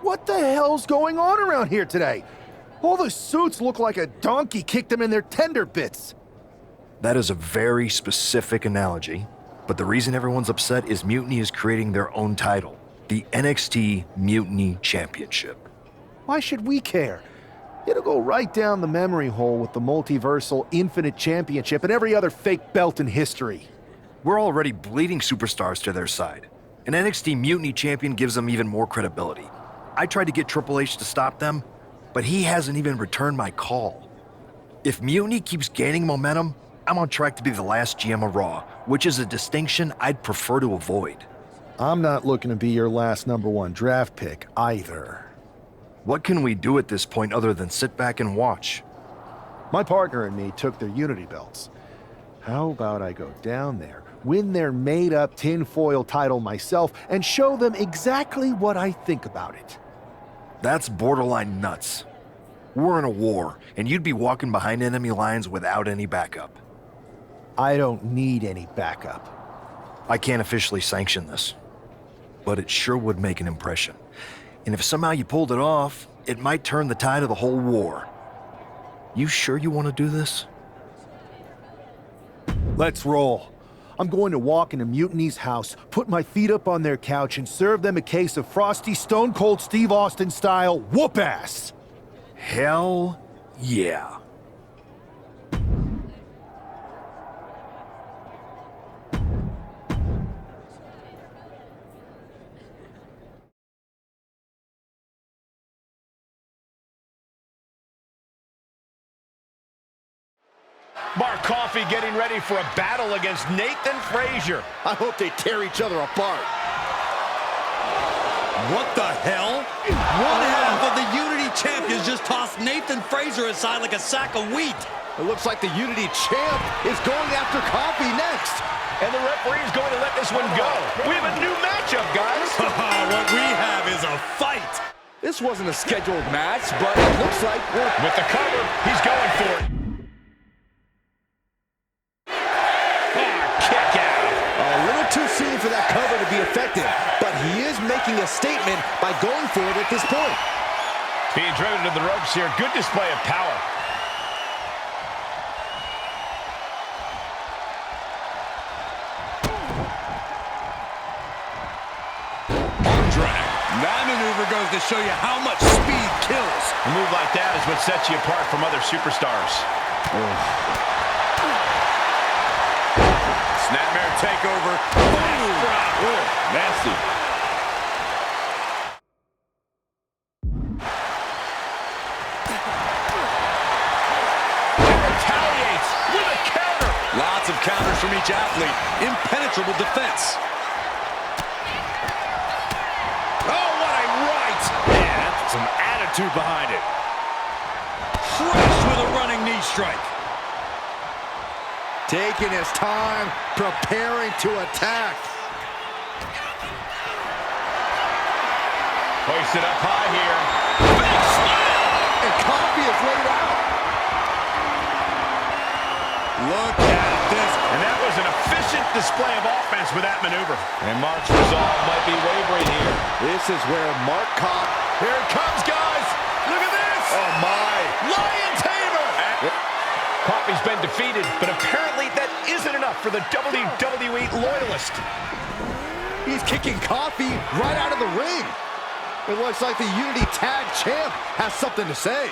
What the hell's going on around here today? All the suits look like a donkey kicked them in their tender bits. That is a very specific analogy, but the reason everyone's upset is Mutiny is creating their own title, the NXT Mutiny Championship. Why should we care? It'll go right down the memory hole with the multiversal Infinite Championship and every other fake belt in history. We're already bleeding superstars to their side. An NXT Mutiny champion gives them even more credibility. I tried to get Triple H to stop them, but he hasn't even returned my call. If Mutiny keeps gaining momentum, I'm on track to be the last GM of Raw, which is a distinction I'd prefer to avoid. I'm not looking to be your last #1 draft pick either. What can we do at this point other than sit back and watch? My partner and me took their Unity belts. How about I go down there, win their made-up tinfoil title myself, and show them exactly what I think about it? That's borderline nuts. We're in a war, and you'd be walking behind enemy lines without any backup. I don't need any backup. I can't officially sanction this, but it sure would make an impression. And if somehow you pulled it off, it might turn the tide of the whole war. You sure you want to do this? Let's roll. I'm going to walk into Mutiny's house, put my feet up on their couch, and serve them a case of frosty Stone Cold Steve Austin style whoop-ass. Hell yeah. Mark Coffey getting ready for a battle against Nathan Frazier. I hope they tear each other apart. What the hell? One half of the Unity champions just tossed Nathan Frazier aside like a sack of wheat. It looks like the Unity champ is going after Coffey next. And the referee is going to let this one go. We have a new matchup, guys. What we have is a fight. This wasn't a scheduled match, but it looks like we're... With the cover, he's going for it. Too soon for that cover to be effective, but he is making a statement by going for it at this point. Being driven to the ropes here. Good display of power. Arm drag. That maneuver goes to show you how much speed kills. A move like that is what sets you apart from other superstars. Snapmare takeover. Nasty. Retaliates with a counter. Lots of counters from each athlete. Impenetrable defense. Oh, what a right. And some attitude behind it. Crushed with a running knee strike. Taking his time, preparing to attack. Hoisted up high here. Big slam! And Coffey is laid out. Look at this. And that was an efficient display of offense with that maneuver. And Mark's resolve might be wavering here. This is where Mark Coffey... Here it comes, guys. Look at this. Oh, my. Lion Tamer. Coffey's been defeated, but apparently that isn't enough for the WWE loyalist. He's kicking Coffey right out of the ring. It looks like the Unity Tag Champ has something to say.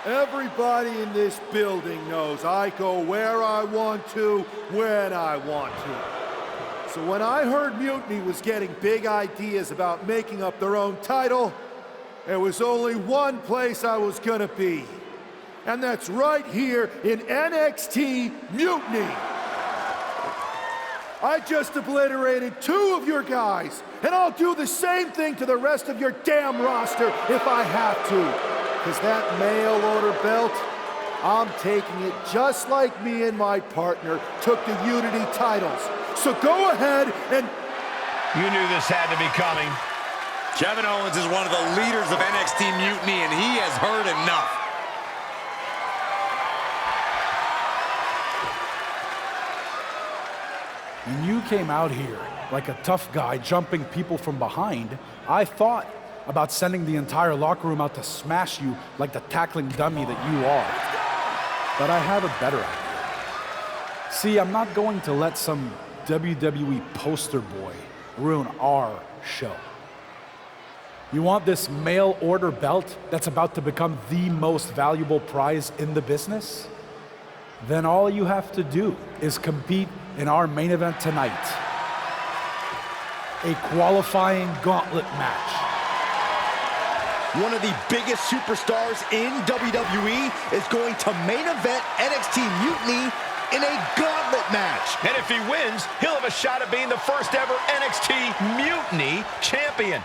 Everybody in this building knows I go where I want to, when I want to. So when I heard Mutiny was getting big ideas about making up their own title, there was only one place I was gonna be. And that's right here in NXT Mutiny. I just obliterated 2 of your guys, and I'll do the same thing to the rest of your damn roster if I have to. Because that mail order belt, I'm taking it just like me and my partner took the Unity titles. So go ahead and... You knew this had to be coming. Kevin Owens is one of the leaders of NXT Mutiny, and he has heard enough. When you came out here like a tough guy jumping people from behind, I thought about sending the entire locker room out to smash you like the tackling dummy that you are. But I have a better idea. See, I'm not going to let some WWE poster boy ruin our show. You want this mail order belt that's about to become the most valuable prize in the business? Then all you have to do is compete in our main event tonight. A qualifying gauntlet match. One of the biggest superstars in WWE is going to main event NXT Mutiny in a gauntlet match. And if he wins, he'll have a shot at being the first ever NXT Mutiny champion.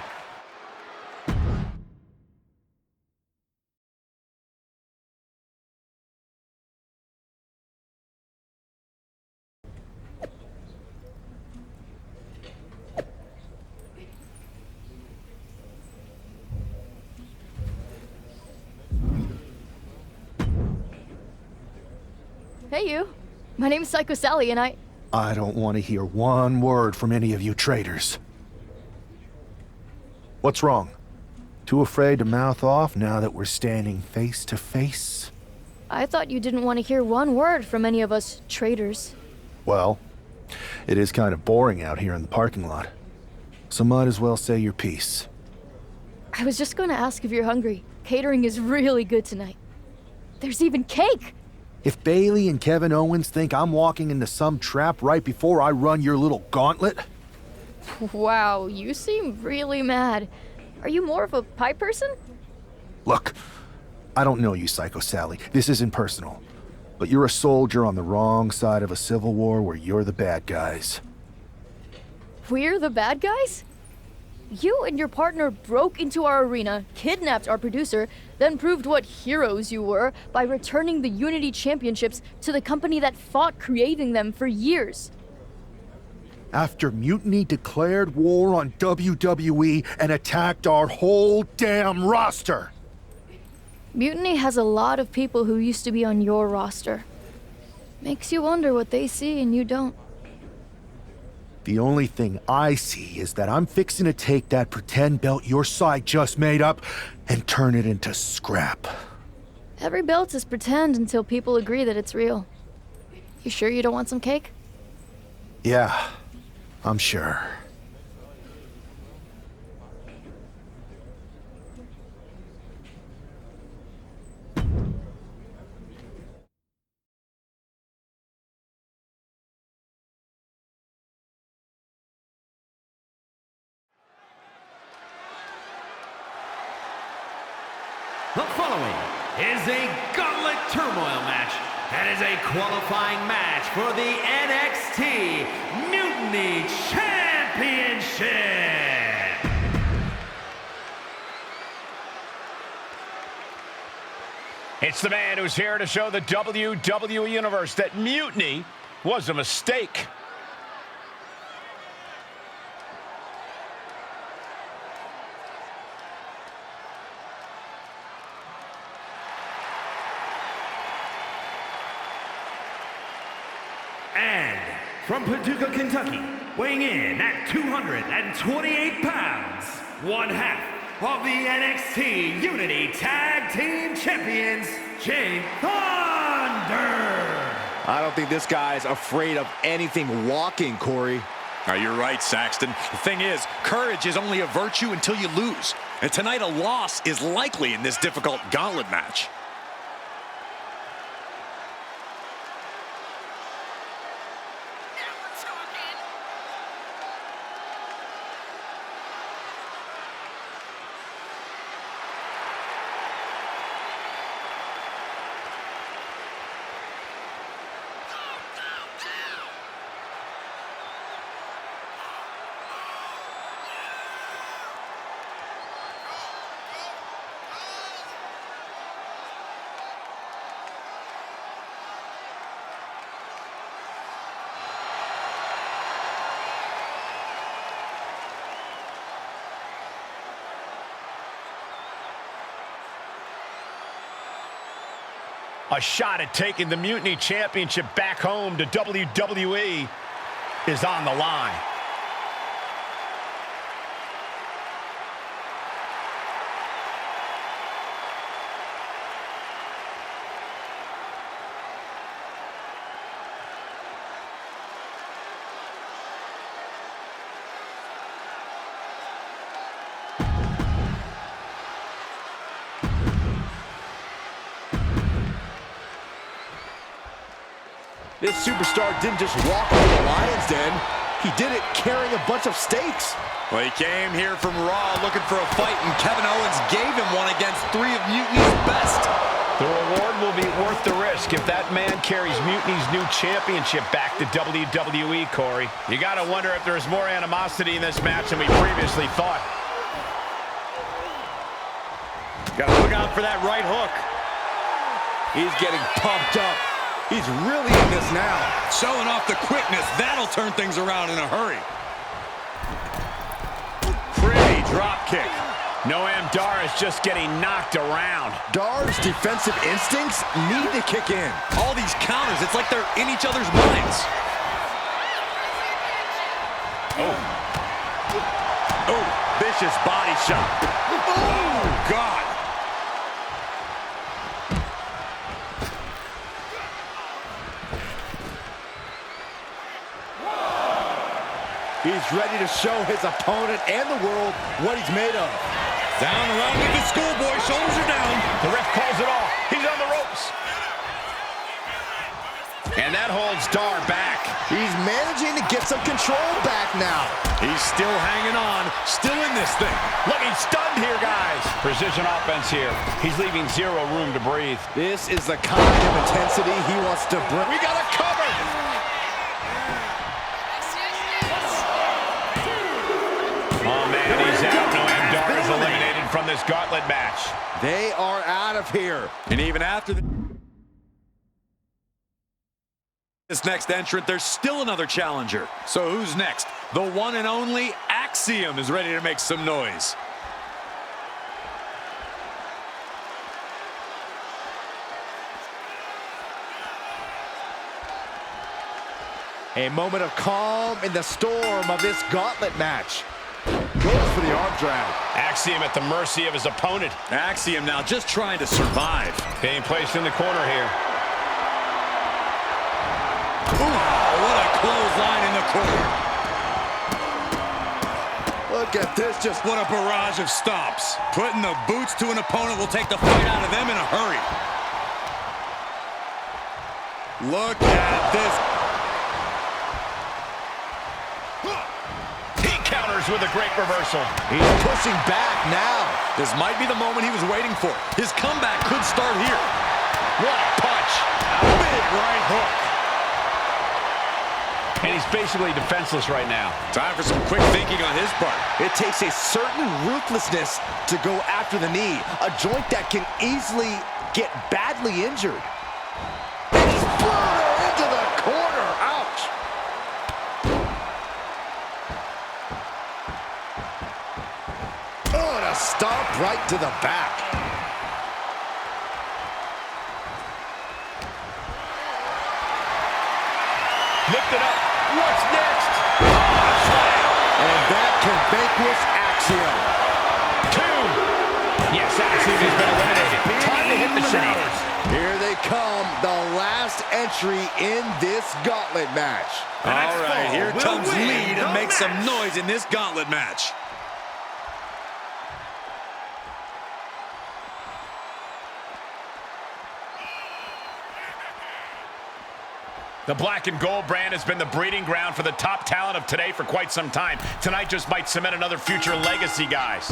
Hey, you. My name's Psycho Sally, and I don't want to hear one word from any of you traitors. What's wrong? Too afraid to mouth off now that we're standing face to face? I thought you didn't want to hear one word from any of us traitors. Well, it is kind of boring out here in the parking lot. So might as well say your piece. I was just going to ask if you're hungry. Catering is really good tonight. There's even cake! If Bailey and Kevin Owens think I'm walking into some trap right before I run your little gauntlet... Wow, you seem really mad. Are you more of a pie person? Look, I don't know you, Psycho Sally. This isn't personal. But you're a soldier on the wrong side of a civil war where you're the bad guys. We're the bad guys? You and your partner broke into our arena, kidnapped our producer, then proved what heroes you were by returning the Unity Championships to the company that fought creating them for years. After Mutiny declared war on WWE and attacked our whole damn roster. Mutiny has a lot of people who used to be on your roster. Makes you wonder what they see and you don't. The only thing I see is that I'm fixing to take that pretend belt your side just made up and turn it into scrap. Every belt is pretend until people agree that it's real. You sure you don't want some cake? Yeah, I'm sure. The following is a Gauntlet Turmoil match and is a qualifying match for the NXT Mutiny Championship. It's the man who's here to show the WWE Universe that Mutiny was a mistake. And from Paducah, Kentucky, weighing in at 228 pounds, one half of the NXT Unity Tag Team Champions, Jake Thunder. I don't think this guy's afraid of anything walking, Corey. You're right, Saxton. The thing is, courage is only a virtue until you lose. And tonight, a loss is likely in this difficult gauntlet match. A shot at taking the Mutiny Championship back home to WWE is on the line. This superstar didn't just walk into the lion's den. He did it carrying a bunch of stakes. Well, he came here from Raw looking for a fight, and Kevin Owens gave him one against 3 of Mutiny's best. The reward will be worth the risk if that man carries Mutiny's new championship back to WWE, Corey. You gotta wonder if there's more animosity in this match than we previously thought. Gotta look out for that right hook. He's getting pumped up. He's really in this now. Showing off the quickness. That'll turn things around in a hurry. Pretty drop kick. Noam Dar is just getting knocked around. Dar's defensive instincts need to kick in. All these counters, it's like they're in each other's minds. Oh, vicious body shot. Oh, God. He's ready to show his opponent and the world what he's made of. Down around like a schoolboy, shoulders are down. The ref calls it off. He's on the ropes. And that holds Dar back. He's managing to get some control back now. He's still hanging on, still in this thing. Looking stunned here, guys. Precision offense here. He's leaving zero room to breathe. This is the kind of intensity he wants to bring. We got a cover. Oh, man, he's out. Noam Dar is eliminated from this gauntlet match. They are out of here. And even after this next entrant, there's still another challenger. So who's next? The one and only Axiom is ready to make some noise. A moment of calm in the storm of this gauntlet match. Goes for the arm drag. Axiom at the mercy of his opponent. Axiom now just trying to survive. Being placed in the corner here. Ooh, what a clothesline in the corner. Look at this, just What a barrage of stomps. Putting the boots to an opponent will take the fight out of them in a hurry. Look at this. He counters with a great reversal. he's pushing back now. This might be the moment he was waiting for. His comeback could start here. What a punch. Big right hook. And he's basically defenseless right now. Time for some quick thinking on his part. It takes a certain ruthlessness to go after the knee, a joint that can easily get badly injured. And he's thrown her into the corner. Ouch. Oh, and a stomp right to the back. Lift it up. What's next? Oh, slam. And that can vanquish Axiom. 2. Yes, Axiom has been eliminated. Time to hit the showers. Here they come, the last entry in this gauntlet match. All right, here will comes win Lee to the make some match. noise in this gauntlet match. The black and gold brand has been the breeding ground for the top talent of today for quite some time. Tonight just might cement another future legacy, guys.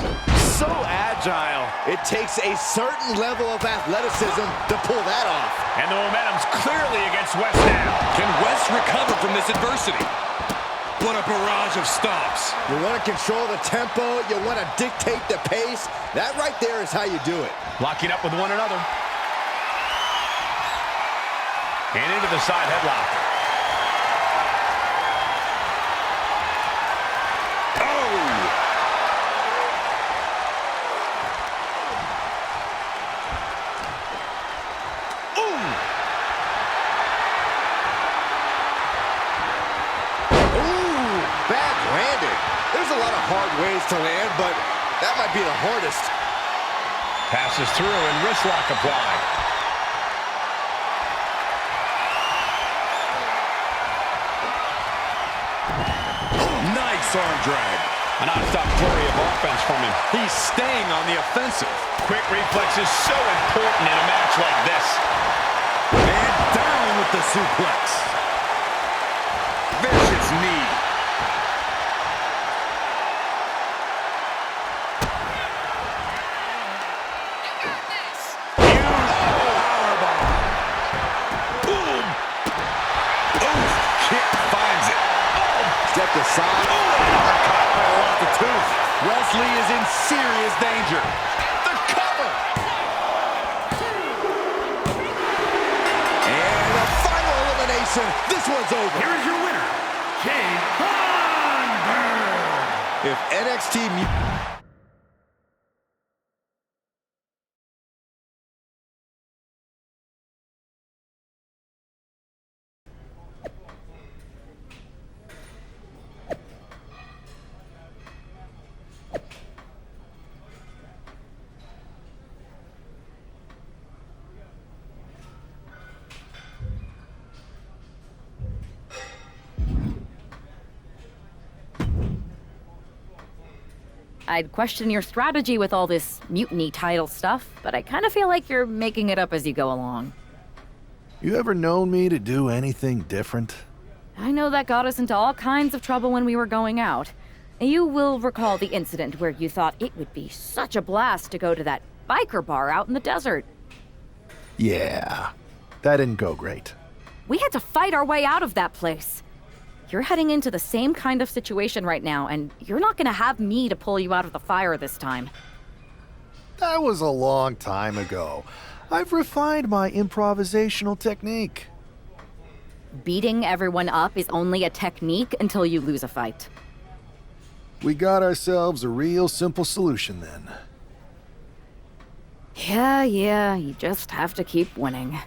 So agile. It takes a certain level of athleticism to pull that off. And the momentum's clearly against West now. Can West recover from this adversity? What a barrage of stomps. You want to control the tempo. You want to dictate the pace. That right there is how you do it. Locking up with one another. And into the side headlock. Oh! Ooh, backhanded. There's a lot of hard ways to land, but that might be the hardest. Passes through and wrist lock applied. Nice arm drag. A non-stop flurry of offense from him. He's staying on the offensive. Quick reflexes so important in a match like this. And down with the suplex. vicious knee. Step aside. Right off the tooth. Wesley is in serious danger. The cover. And a final elimination. This one's over. Here is your winner, King Thunder. If NXT... I'd question your strategy with all this Mutiny title stuff, but I kind of feel like you're making it up as you go along. You ever known me to do anything different? I know that got us into all kinds of trouble when we were going out. You will recall the incident where you thought it would be such a blast to go to that biker bar out in the desert. Yeah, that didn't go great. We had to fight our way out of that place. You're heading into the same kind of situation right now, and you're not gonna have me to pull you out of the fire this time. That was a long time ago. I've refined my improvisational technique. Beating everyone up is only a technique until you lose a fight. We got ourselves a real simple solution then. Yeah, you just have to keep winning.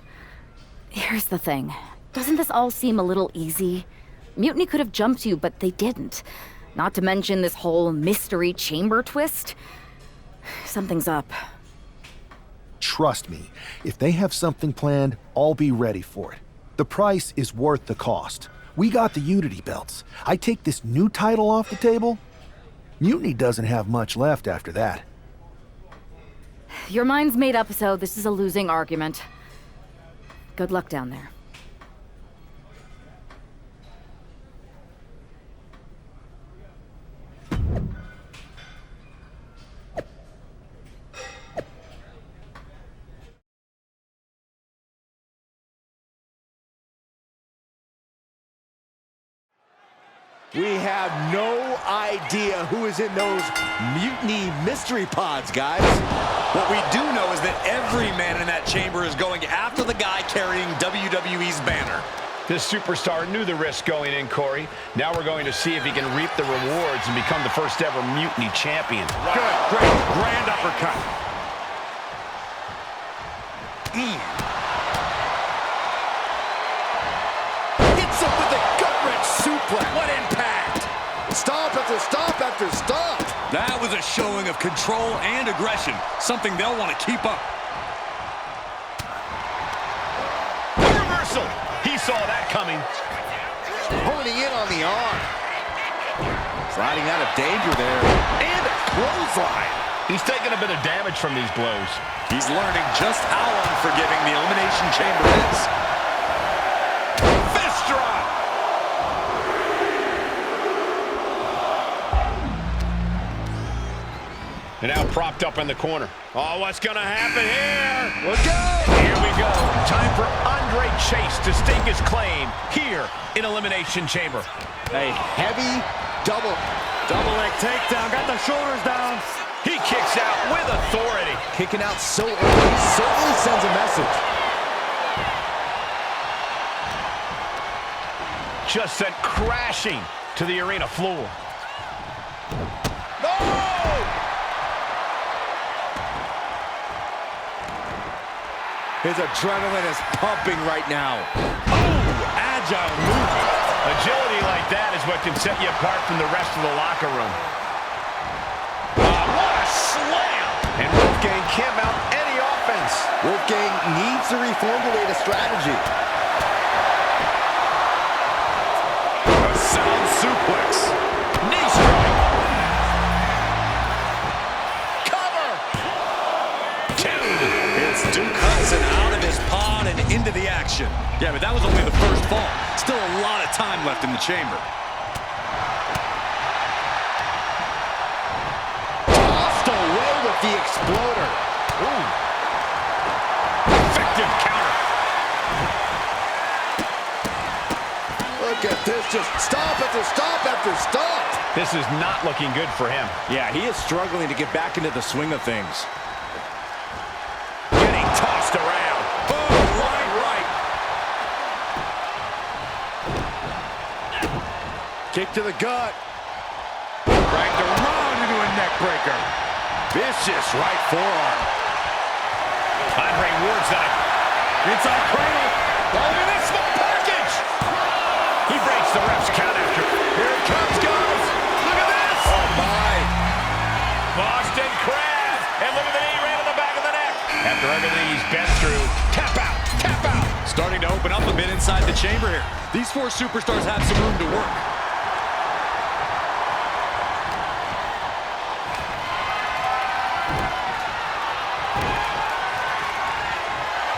Here's the thing. Doesn't this all seem a little easy? Mutiny could have jumped you, but they didn't. Not to mention this whole mystery chamber twist. Something's up. Trust me, if they have something planned, I'll be ready for it. The price is worth the cost. We got the Unity belts. I take this new title off the table, Mutiny doesn't have much left after that. Your mind's made up, so this is a losing argument. Good luck down there. We have no idea who is in those Mutiny mystery pods, guys. What we do know is that every man in that chamber is going after the guy carrying WWE's banner. This superstar knew the risk going in, Corey. Now we're going to see if he can reap the rewards and become the first ever Mutiny champion. Good, great, grand uppercut. Hits him with a gut-wrench suplex. What impact! Stomp after stomp after stomp. That was a showing of control and aggression, something they'll want to keep up. The reversal! He saw that coming. Honing in on the arm. Sliding out of danger there. And a clothesline. He's taking a bit of damage from these blows. He's learning just how unforgiving the Elimination Chamber is. Fist drop! And now propped up in the corner. Oh, what's going to happen here? Let's go! Here we go. Time for Andre Chase to stake his claim here in Elimination Chamber. A heavy double leg takedown. Got the shoulders down. He kicks out with authority. Kicking out so early certainly sends a message. Just sent crashing to the arena floor. No! His adrenaline is pumping right now. Oh, agile movement. Agility like that is what can set you apart from the rest of the locker room. What a slam! And Wolfgang can't mount any offense. Wolfgang needs to reformulate a strategy. A sound suplex. Knee strike. Cover! Two. It's Duke Hudson out of his pod. on and into the action. Yeah, but that was only the first fall. Still a lot of time left in the chamber. Tossed away with the exploder. Ooh. Effective counter. Look at this, just stop after stop after stop. This is not looking good for him. Yeah, he is struggling to get back into the swing of things. Getting tossed around. Oh, right. Kick to the gut. Dragged around into a neck breaker. Vicious right forearm. Andre Ward's got it. Inside cradle. Oh, look at this small package. He breaks the ref's count after. Here it comes, guys. Look at this. Oh, my. Boston Crab. And look at the knee right on the back of the neck. After everything he's been through. Tap out. Tap out. Starting to open up a bit inside the chamber here. These four superstars have some room to work.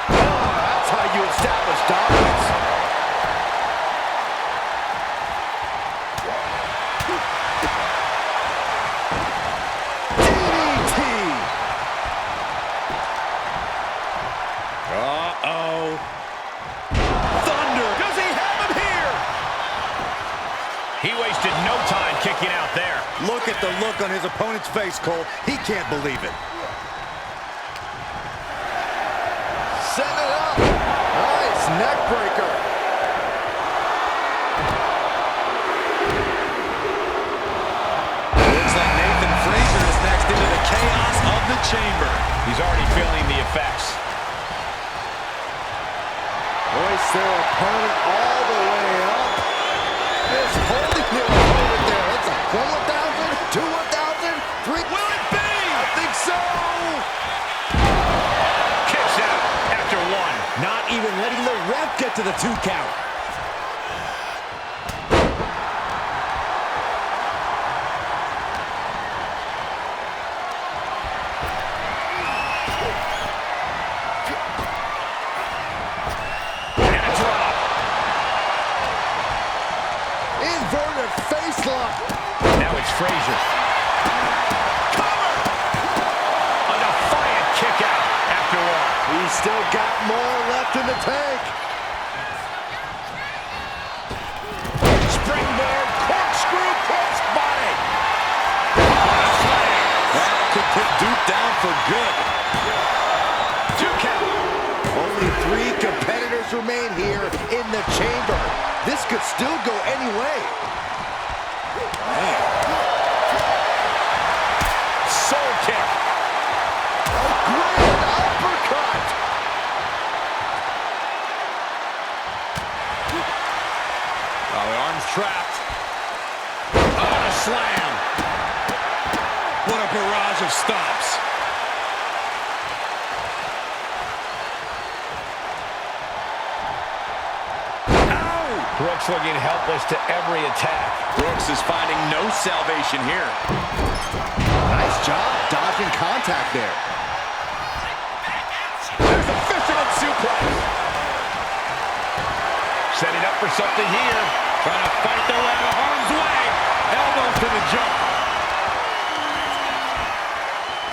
That's how you establish dominance. DDT. Uh-oh. Thunder. Does he have him here? He wasted no time kicking out there. Look at the look on his opponent's face, Cole. He can't believe it. Set it up. Nice neck breaker. Looks like Nathan Frazier is next into the chaos of the chamber. He's already feeling the effects. Hoist their opponent all the way up. Just holding their opponent there. That's a 1,000, 2,000, 3. Will it be? I think so. Kicks out after one. Not even letting the ref get to the 2 count. And a drop. Inverted face lock. Now it's Frazier. Cover! A defiant kick out after one. He's still got more left in the tank. Springboard, corkscrew, cross body. That could put Duke down for good. 2 count. Only 3 competitors remain here in the chamber. This could still go any way. Soul kick. A grand uppercut. Oh, the arm's trapped. Oh, a slam. What a barrage of stomps. Brooks looking helpless to every attack. Brooks is finding no salvation here. Nice job dodging contact there. There's a fisherman suplex. Setting up for something here. Trying to fight their way out of harm's way. Elbow to the jump.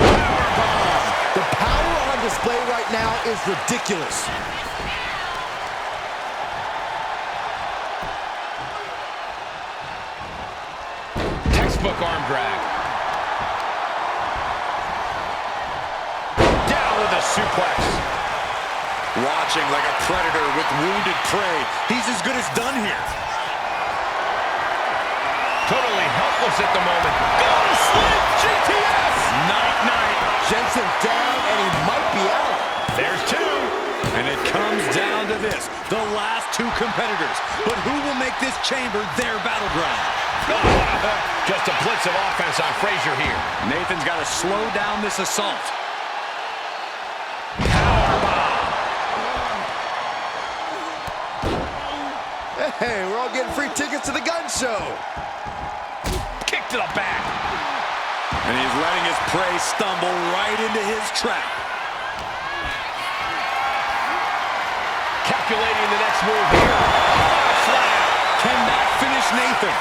Powerbomb. The power on display right now is ridiculous. Textbook arm drag. Down with a suplex. Watching like a predator with wounded prey. He's as good as done here. Totally helpless at the moment. Go to sleep, GTS! Night-night. Jensen down, and he might be out. There's 2. And it comes down to this, the last 2 competitors. But who will make this chamber their battleground? Oh, what a hook. Just a blitz of offense on Frazier here. Nathan's got to slow down this assault. Hey, we're all getting free tickets to the gun show. Kick to the back. And he's letting his prey stumble right into his trap. calculating the next move here. Slam. Can that finish Nathan?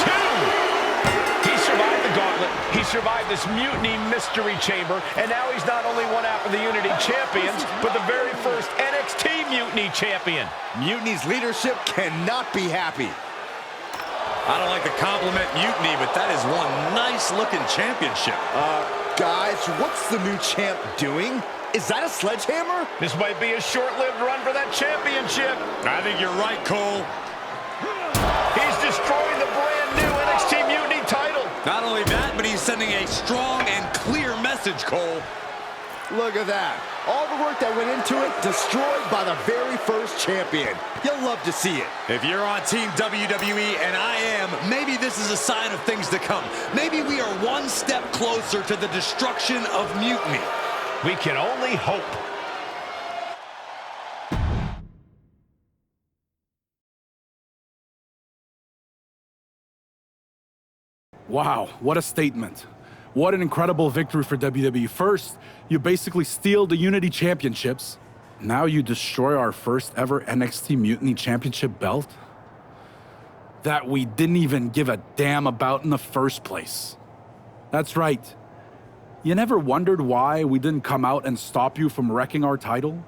2. He survived the gauntlet. He survived this Mutiny mystery chamber, and now he's not only one half of the Unity champions, but the very first NXT Mutiny champion. Mutiny's leadership cannot be happy. I don't like to compliment Mutiny, but that is one nice-looking championship. Guys, what's the new champ doing? Is that a sledgehammer? This might be a short-lived run for that championship. I think you're right, Cole. He's destroying the brand new NXT Mutiny title. Not only that, but he's sending a strong and clear message, Cole. Look at that. All the work that went into it, destroyed by the very first champion. You'll love to see it. If you're on Team WWE, and I am, maybe this is a sign of things to come. Maybe we are one step closer to the destruction of Mutiny. We can only hope. Wow, what a statement. What an incredible victory for WWE. First, you basically steal the Unity Championships. Now you destroy our first ever NXT Mutiny Championship belt that we didn't even give a damn about in the first place. That's right. You never wondered why we didn't come out and stop you from wrecking our title?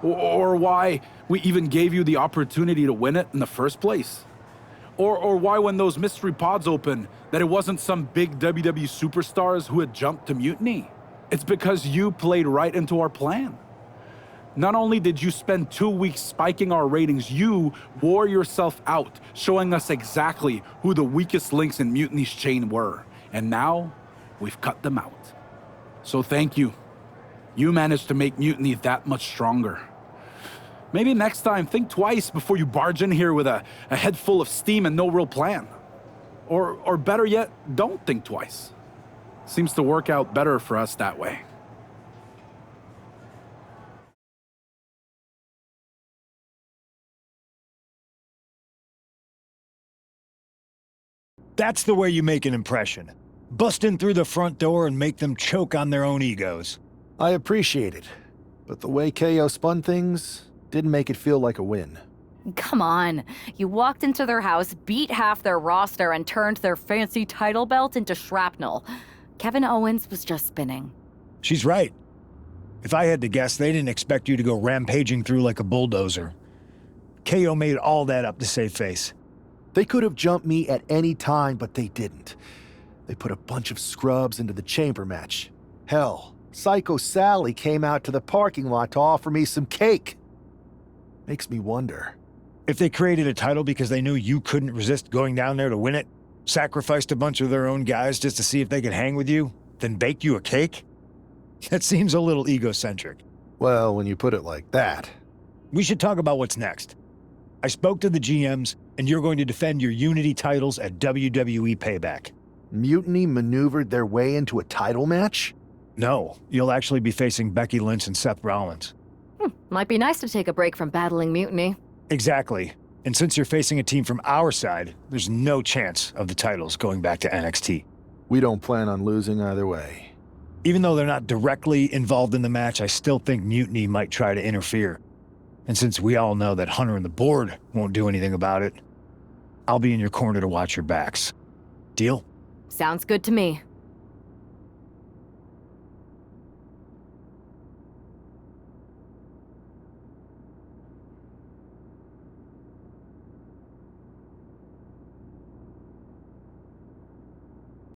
Or why we even gave you the opportunity to win it in the first place? Or why when those mystery pods open, that it wasn't some big WWE superstars who had jumped to Mutiny? It's because you played right into our plan. Not only did you spend 2 weeks spiking our ratings, you wore yourself out, showing us exactly who the weakest links in Mutiny's chain were. And now, we've cut them out. So thank you. You managed to make Mutiny that much stronger. Maybe next time, think twice before you barge in here with a head full of steam and no real plan. Or better yet, don't think twice. Seems to work out better for us that way. That's the way you make an impression. Bust in through the front door and make them choke on their own egos. I appreciate it, but the way KO spun things didn't make it feel like a win. Come on. You walked into their house, beat half their roster, and turned their fancy title belt into shrapnel. Kevin Owens was just spinning. She's right. If I had to guess, they didn't expect you to go rampaging through like a bulldozer. KO made all that up to save face. They could have jumped me at any time, but they didn't. They put a bunch of scrubs into the chamber match. Hell, Psycho Sally came out to the parking lot to offer me some cake. Makes me wonder. If they created a title because they knew you couldn't resist going down there to win it, sacrificed a bunch of their own guys just to see if they could hang with you, then baked you a cake? That seems a little egocentric. Well, when you put it like that. We should talk about what's next. I spoke to the GMs, and you're going to defend your Unity titles at WWE Payback. Mutiny maneuvered their way into a title match? No, you'll actually be facing Becky Lynch and Seth Rollins. Might be nice to take a break from battling Mutiny. Exactly. And since you're facing a team from our side, there's no chance of the titles going back to NXT. We don't plan on losing either way. Even though they're not directly involved in the match, I still think Mutiny might try to interfere. And since we all know that Hunter and the board won't do anything about it, I'll be in your corner to watch your backs. Deal? Sounds good to me.